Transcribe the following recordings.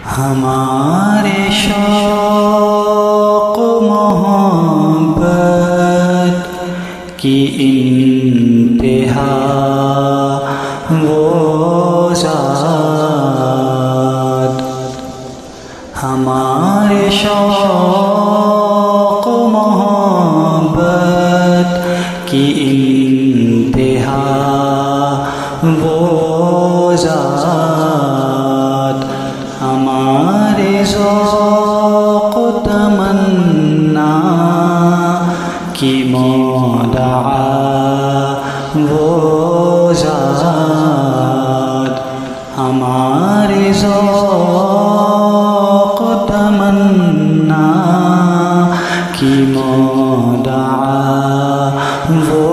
ہمارے شوق محبت کی انتہا وہ ذات، ہمارے شوق محبت کی انتہا وہ ذات، ہمارے ذوق تمنا کی مدعا وہ ذات، ہمارے ذوق تمنا کی مدعا وہ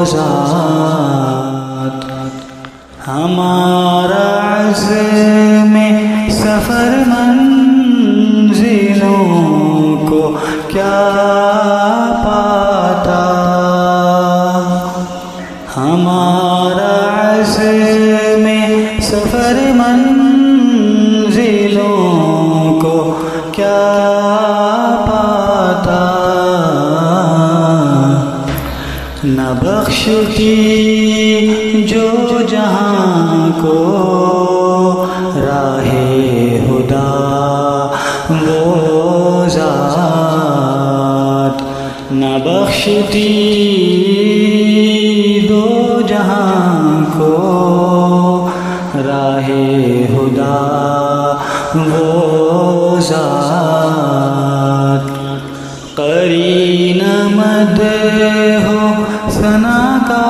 ذات، ہمارا عزم سفر منزلوں کو کیا پاتا، ہمارا عزم سفر منزلوں کو کیا پاتا، نہ بخشتی جو جہاں کو راہ خدا وہ ذات، نہ بخشتی دو جہاں کو راہ خدا وہ ذات، قرین مدح ہو ثنا کا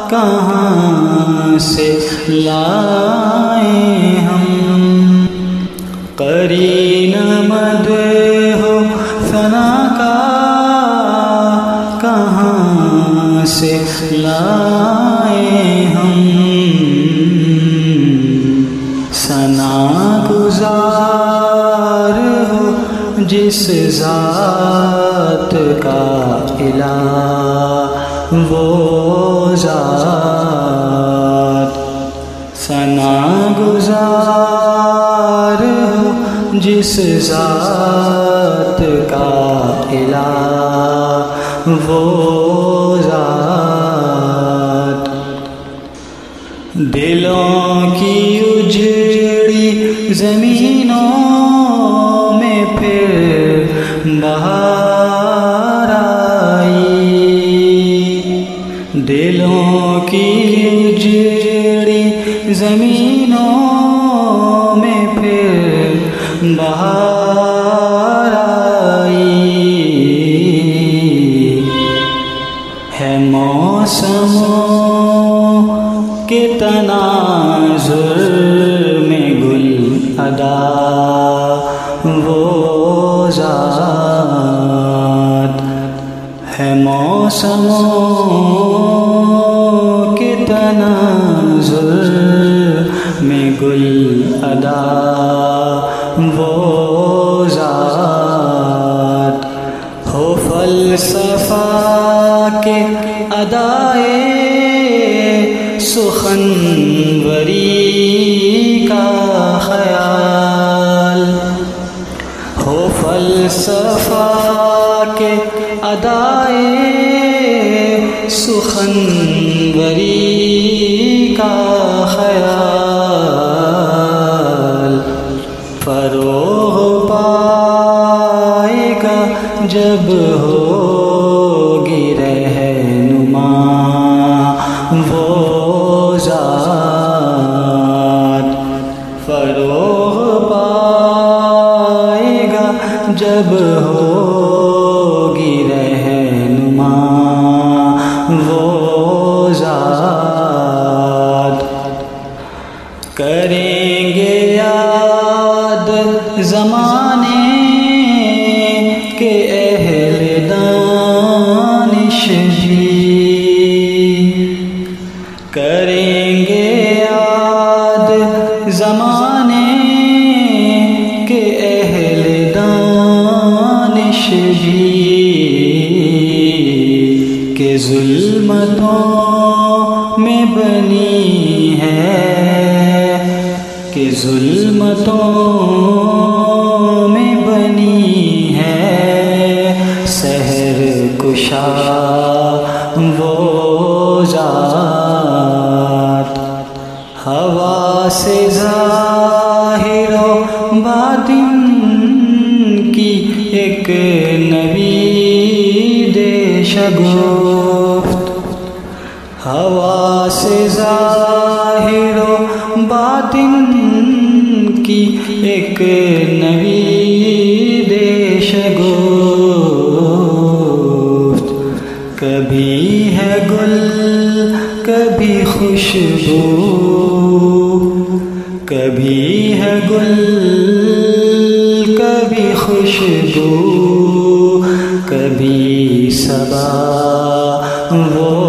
کہاں سے لائیں ہم، قرین مدح ہو ثنا کا کہاں سے لائیں ہم، ثنا گزار ہو جس ذات کا الہ وہ ذات، ثنا گزار ہو جس ذات کا الہ وہ ذات، دلوں کی اجڑی زمینوں میں پھر بہار آئی، دلوں کی اجڑی زمینوں میں پھر بہار آئی، ہے موسموں کے تناظر میں گل ادا وہ ذات، ہے موسموں کے تناظر میں گل ادا وہ ذات، ہو فلسفہ کے ادائے سخنوری کا خیال، ہو فلسفہ کے ادائے سخنوری کا خیال، فروغ پائے گا جب ہوگی رہنما وہ ذات، فروغ پائے گا جب ہوگی رہنما وہ ذات، کریں گے یاد زمانے کے اہل دانش بھی، کریں گے یاد زمانے کے اہل دانش بھی، کہ ظلمتوں میں بنی ہے کہ ظلمتوں میں بنی ہے سحر کشا وہ ذات، ہوا سے ظاہر و باطن کی ایک نوید شگفت، ہوا سے ظاہر و باطن کی ایک نوید شگفت، کبھی ہے گل کبھی خوشبو، کبھی ہے گل کبھی خوشبو، کبھی صبا وہ